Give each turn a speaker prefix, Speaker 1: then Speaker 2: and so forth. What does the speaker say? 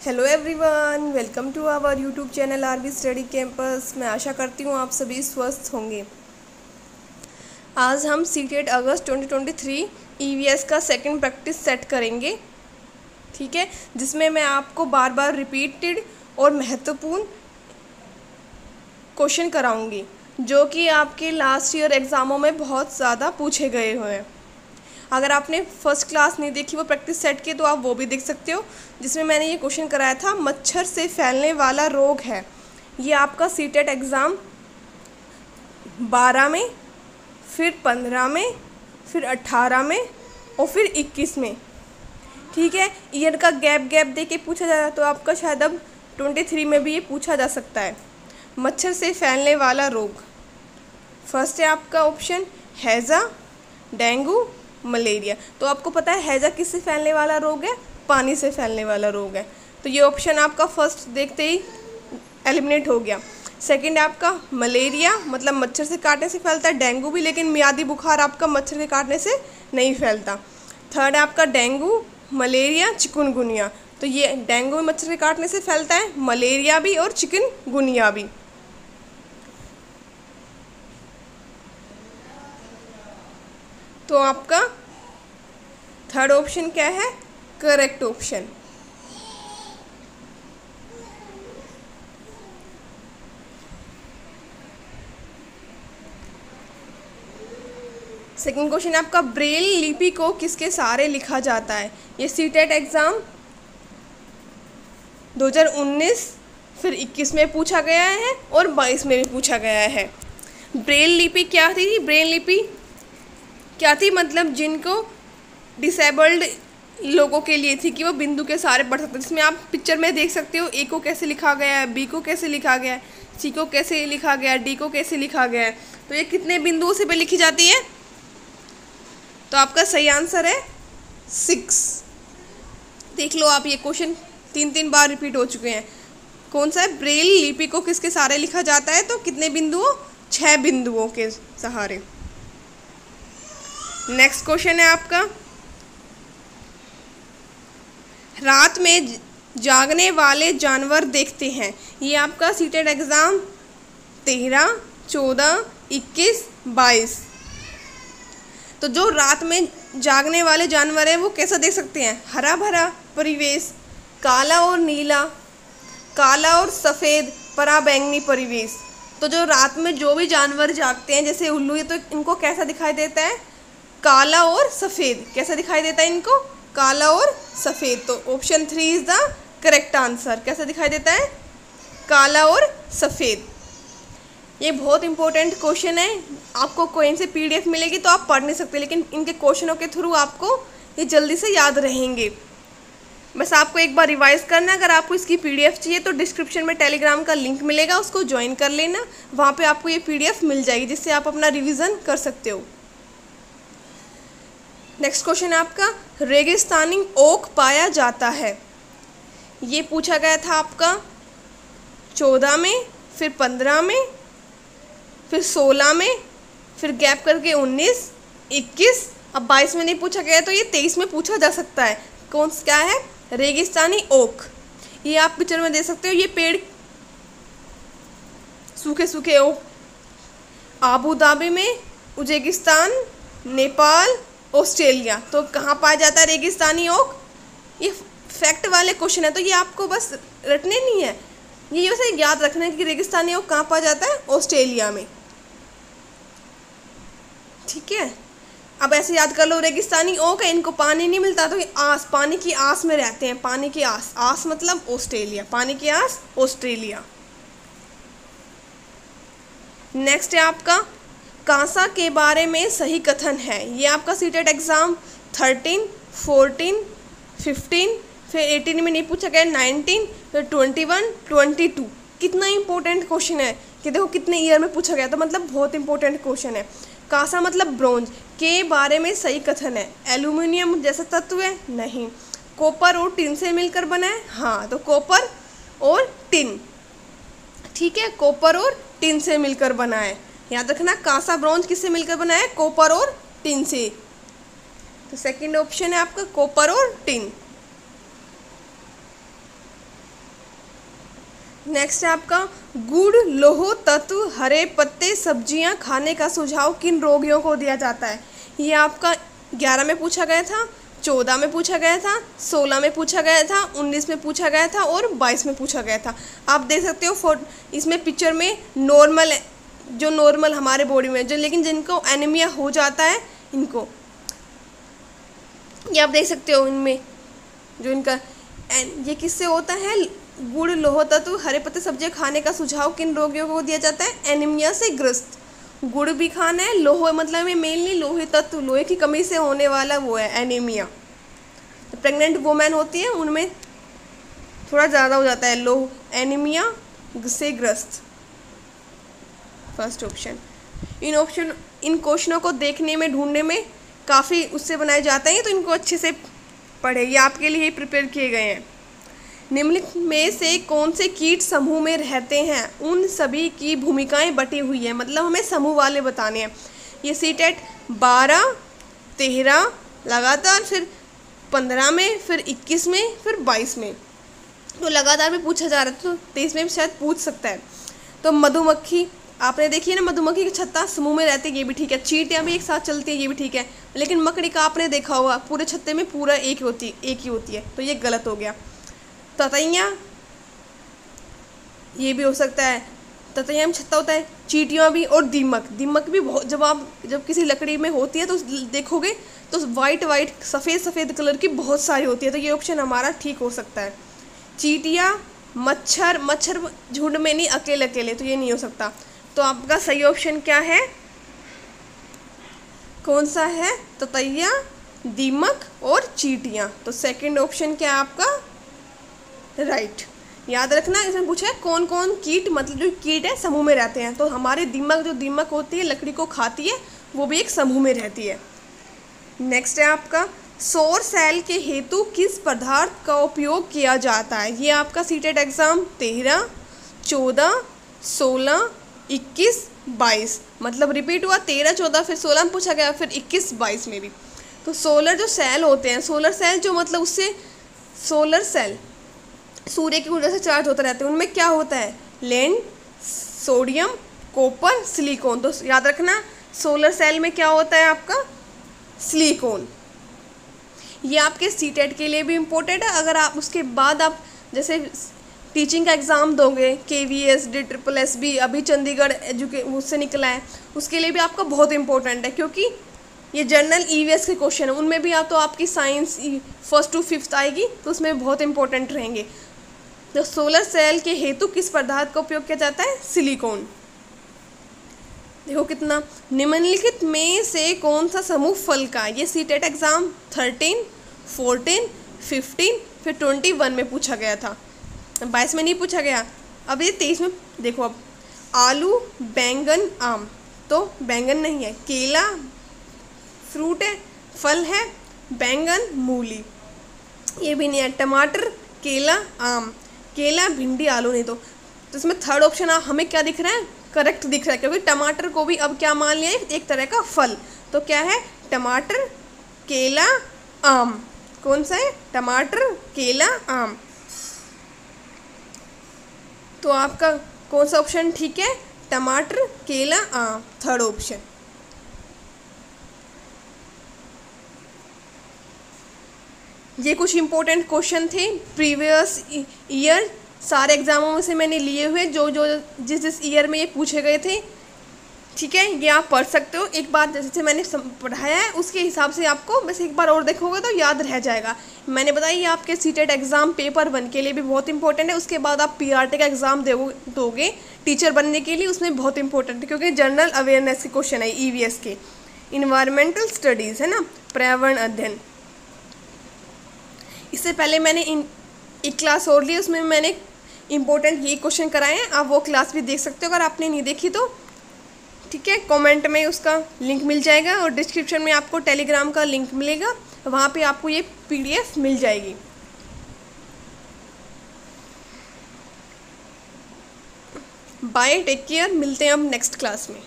Speaker 1: Hello everyone, welcome to our YouTube channel RV study campus. मैं आशा करती हूँ आप सभी स्वस्थ होंगे। आज हम सीटेट अगस्त 2023 ईवीएस का सेकंड प्रैक्टिस सेट करेंगे, ठीक है, जिसमें मैं आपको बार बार रिपीटेड और महत्वपूर्ण क्वेश्चन कराऊंगी जो कि आपके लास्ट ईयर एग्ज़ामों में बहुत ज़्यादा पूछे गए हुए हैं। अगर आपने फर्स्ट क्लास नहीं देखी वो प्रैक्टिस सेट की तो आप वो भी देख सकते हो, जिसमें मैंने ये क्वेश्चन कराया था मच्छर से फैलने वाला रोग है। ये आपका सीटेट एग्ज़ाम 12 में, फिर 15 में, फिर 18 में और फिर 21 में, ठीक है। ईयर का गैप दे के पूछा जा रहा है, तो आपका शायद अब 23 में भी ये पूछा जा सकता है। मच्छर से फैलने वाला रोग, फर्स्ट है आपका ऑप्शन हैज़ा, डेंगू, मलेरिया। तो आपको पता है हैज़ा किससे फैलने वाला रोग है? पानी से फैलने वाला रोग है। तो ये ऑप्शन आपका फर्स्ट देखते ही एलिमिनेट हो गया। सेकंड है आपका मलेरिया, मतलब मच्छर से काटने से फैलता है। डेंगू भी, लेकिन मियादी बुखार आपका मच्छर के काटने से नहीं फैलता। थर्ड है आपका डेंगू, मलेरिया, चिकनगुनिया। तो ये डेंगू मच्छर के काटने से फैलता है, मलेरिया भी और चिकनगुनिया भी। तो आपका थर्ड ऑप्शन क्या है? Correct option. सेकंड क्वेश्चन आपका ब्रेल लिपि को किसके सहारे लिखा जाता है? ये सीटेट एग्ज़ाम 2019 फिर 21 में पूछा गया है और 22 में भी पूछा गया है। ब्रेल लिपि क्या थी? ब्रेल लिपि क्या थी? मतलब जिनको डिसेबल्ड लोगों के लिए थी कि वो बिंदु के सहारे पढ़ सकते, जिसमें आप पिक्चर में देख सकते हो ए को कैसे लिखा गया है, बी को कैसे लिखा गया है, सी को कैसे लिखा गया है, डी को कैसे लिखा गया है। तो ये कितने बिंदुओं से पे लिखी जाती है? तो आपका सही आंसर है 6। देख लो आप, ये क्वेश्चन 3 बार रिपीट हो चुके हैं। कौन सा है? ब्रेल लिपि को किसके सहारे लिखा जाता है? तो कितने बिंदुओं? 6 बिंदुओं के सहारे। नेक्स्ट क्वेश्चन है आपका रात में जागने वाले जानवर देखते हैं। ये आपका सीटेट एग्ज़ाम 13, 14, 21, 22। तो जो रात में जागने वाले जानवर हैं वो कैसा देख सकते हैं? हरा भरा परिवेश, काला और नीला, काला और सफ़ेद पराबैंगनी परिवेश। तो जो रात में जो भी जानवर जागते हैं जैसे उल्लू, ये तो इनको कैसा दिखाई देता है? काला और सफ़ेद। कैसा दिखाई देता है इनको? काला और सफ़ेद। तो option 3 is the correct answer. कैसा दिखाई देता है? काला और सफ़ेद। ये बहुत इंपॉर्टेंट क्वेश्चन है। आपको कोई से पीडीएफ मिलेगी तो आप पढ़ नहीं सकते, लेकिन इनके क्वेश्चनों के थ्रू आपको ये जल्दी से याद रहेंगे। बस आपको एक बार रिवाइज करना है। अगर आपको इसकी पीडीएफ चाहिए तो डिस्क्रिप्शन में टेलीग्राम का लिंक मिलेगा, उसको ज्वाइन कर लेना। वहाँ पे आपको ये पीडीएफ मिल जाएगी जिससे आप अपना रिविज़न कर सकते हो। नेक्स्ट क्वेश्चन है आपका रेगिस्तानी ओक पाया जाता है। ये पूछा गया था आपका 14 में, फिर 15 में, फिर 16 में, फिर गैप करके 19, 21, अब 22 में नहीं पूछा गया तो ये 23 में पूछा जा सकता है। कौन क्या है? रेगिस्तानी ओक। ये आप पिक्चर में देख सकते हो। ये पेड़ सूखे सूखे ओक आबू धाबी में, उज्बेकिस्तान, नेपाल, ऑस्ट्रेलिया। तो कहाँ पाया जाता है रेगिस्तानी ओक? ये फैक्ट वाले क्वेश्चन है, तो ये आपको बस रटने नहीं है, ये वैसे याद रखना है कि रेगिस्तानी ओक कहाँ पाया जाता है? ऑस्ट्रेलिया में, ठीक है। अब ऐसे याद कर लो, रेगिस्तानी ओक है, इनको पानी नहीं मिलता तो ये आस, पानी की आस में रहते हैं। पानी की आस, आस मतलब ऑस्ट्रेलिया, पानी की आस ऑस्ट्रेलिया। नेक्स्ट है आपका कांसा के बारे में सही कथन है। ये आपका सीटेट एग्ज़ाम 13, 14, 15, फिर 18 में नहीं पूछा गया, 19, फिर 21, 22। कितना इंपॉर्टेंट क्वेश्चन है कि देखो कितने ईयर में पूछा गया, तो मतलब बहुत इंपॉर्टेंट क्वेश्चन है। कांसा मतलब ब्रोंज के बारे में सही कथन है। एल्यूमिनियम जैसा तत्व है? नहीं। कॉपर और टिन से मिलकर बना है? हाँ। तो कॉपर और टिन, ठीक है, कॉपर और टिन से मिलकर बना है। याद रखना, कांसा ब्रोंज किससे मिलकर बना है? कॉपर और टिन से। तो सेकंड ऑप्शन है आपका कॉपर और टिन। नेक्स्ट है आपका गुड़, लौह तत्व, हरे पत्ते, सब्जियां खाने का सुझाव किन रोगियों को दिया जाता है। ये आपका 11 में पूछा गया था, 14 में पूछा गया था, 16 में पूछा गया था, 19 में पूछा गया था और 22 में पूछा गया था। आप देख सकते हो इसमें पिक्चर में नॉर्मल, जो नॉर्मल हमारे बॉडी में जो, लेकिन जिनको एनीमिया हो जाता है इनको, ये आप देख सकते हो इनमें जो इनका ये किससे होता है। गुड़, लौह तत्व, हरे पत्ते, सब्जियां खाने का सुझाव किन रोगियों को दिया जाता है। एनीमिया से ग्रस्त। गुड़ भी खाना है, लोह मतलब में मेनली लोहे तत्व, लोहे की कमी से होने वाला वो है एनीमिया। तो प्रेग्नेंट वुमेन होती है उनमें थोड़ा ज़्यादा हो जाता है लोह, एनीमिया से ग्रस्त। First option. इन क्वेश्चनों को देखने में, ढूंढने में काफ़ी उससे बनाए जाते हैं, तो इनको अच्छे से पढ़े, ये आपके लिए प्रिपेयर किए गए हैं। निम्नलिखित में से कौन से कीट समूह में रहते हैं, उन सभी की भूमिकाएं बटी हुई है, मतलब हमें समूह वाले बताने हैं। ये सीटेट 12, 13 लगातार, फिर 15 में, फिर 21 में, फिर 22 में, तो लगातार में पूछा जा रहा है, तो 23 में भी शायद पूछ सकता है। तो मधुमक्खी आपने देखी है ना, मधुमक्खी की छत्ता समूह में रहती है, ये भी ठीक है। चींटियाँ भी एक साथ चलती है, ये भी ठीक है। लेकिन मकड़ी का आपने देखा होगा पूरे छत्ते में पूरा एक ही होती है, तो ये गलत हो गया। ततैया, ये भी हो सकता है, ततैया में छत्ता होता है। चींटियाँ भी, और दीमक भी बहुत, जब किसी लकड़ी में होती है तो देखोगे तो वाइट सफ़ेद कलर की बहुत सारी होती है, तो ये ऑप्शन हमारा ठीक हो सकता है। चींटियाँ, मच्छर झुंड में नहीं, अकेले, तो ये नहीं हो सकता। तो आपका सही ऑप्शन क्या है, कौन सा है, ततैया, दीमक और चींटियाँ। तो सेकंड ऑप्शन क्या है आपका राइट। याद रखना, इसमें पूछा है कौन कौन कीट, मतलब जो कीट है समूह में रहते हैं, तो हमारे दीमक होती है, लकड़ी को खाती है, वो भी एक समूह में रहती है। नेक्स्ट है आपका सौर सेल के हेतु किस पदार्थ का उपयोग किया जाता है। ये आपका सीटेट एग्जाम 13, 14, 16, 21, 22, मतलब रिपीट हुआ। 13, 14, फिर 16 में पूछा गया, फिर 21, 22 में भी। तो सोलर जो सेल होते हैं, सोलर सेल जो मतलब उससे सोलर सेल सूर्य की ऊर्जा से चार्ज होता रहता है, उनमें क्या होता है, लेड, सोडियम, कॉपर, सिलिकॉन। तो याद रखना सोलर सेल में क्या होता है आपका सिलिकॉन। ये आपके सीटेट के लिए भी इम्पोर्टेंट है। अगर आप उसके बाद आप जैसे टीचिंग का एग्ज़ाम दोगे, KVS, DSSS अभी चंडीगढ़ उससे निकला है, उसके लिए भी आपका बहुत इंपॉर्टेंट है, क्योंकि ये जनरल EVS के क्वेश्चन है, उनमें भी आप तो आपकी साइंस 1st to 5th आएगी, तो उसमें बहुत इंपॉर्टेंट रहेंगे। तो सोलर सेल के हेतु किस पदार्थ का उपयोग किया जाता है, सिलिकॉन। देखो कितना, निम्नलिखित में से कौन सा समूह फल का। ये सीटेट एग्जाम 13, 14, 15, फिर 21 में पूछा गया था, 22 में नहीं पूछा गया। अब ये 23 में देखो, अब आलू, बैंगन, आम, तो बैंगन नहीं है, केला फ्रूट है, फल है, बैंगन, मूली, ये भी नहीं है, टमाटर, केला, आम, केला, भिंडी, आलू नहीं। तो इसमें थर्ड ऑप्शन हमें क्या दिख रहा है, करेक्ट दिख रहा है, क्योंकि टमाटर को भी अब क्या मान लिया है, एक तरह का फल। तो क्या है, टमाटर, केला, आम। कौन सा है, टमाटर, केला, आम। तो आपका कौन सा ऑप्शन ठीक है, टमाटर, केला, आम, थर्ड ऑप्शन। ये कुछ इंपॉर्टेंट क्वेश्चन थे प्रीवियस ईयर, सारे एग्जामों में से मैंने लिए हुए, जो जिस ईयर में ये पूछे गए थे, ठीक है। ये आप पढ़ सकते हो, एक बार जैसे मैंने पढ़ाया है उसके हिसाब से आपको बस एक बार और देखोगे तो याद रह जाएगा। मैंने बताया ये आपके सीटेट एग्ज़ाम पेपर 1 के लिए भी बहुत इंपॉर्टेंट है। उसके बाद आप PRT का एग्ज़ाम दोगे टीचर बनने के लिए, उसमें बहुत इंपॉर्टेंट है, क्योंकि जनरल अवेयरनेस के क्वेश्चन है EVS के। इन्वायरमेंटल स्टडीज़ है ना, पर्यावरण अध्ययन। इससे पहले मैंने एक क्लास और ली, उसमें मैंने इंपॉर्टेंट ये क्वेश्चन कराए हैं, आप वो क्लास भी देख सकते हो अगर आपने नहीं देखी तो, ठीक है। कमेंट में उसका लिंक मिल जाएगा और डिस्क्रिप्शन में आपको टेलीग्राम का लिंक मिलेगा, वहाँ पे आपको ये PDF मिल जाएगी। बाय, टेक केयर, मिलते हैं अब नेक्स्ट क्लास में।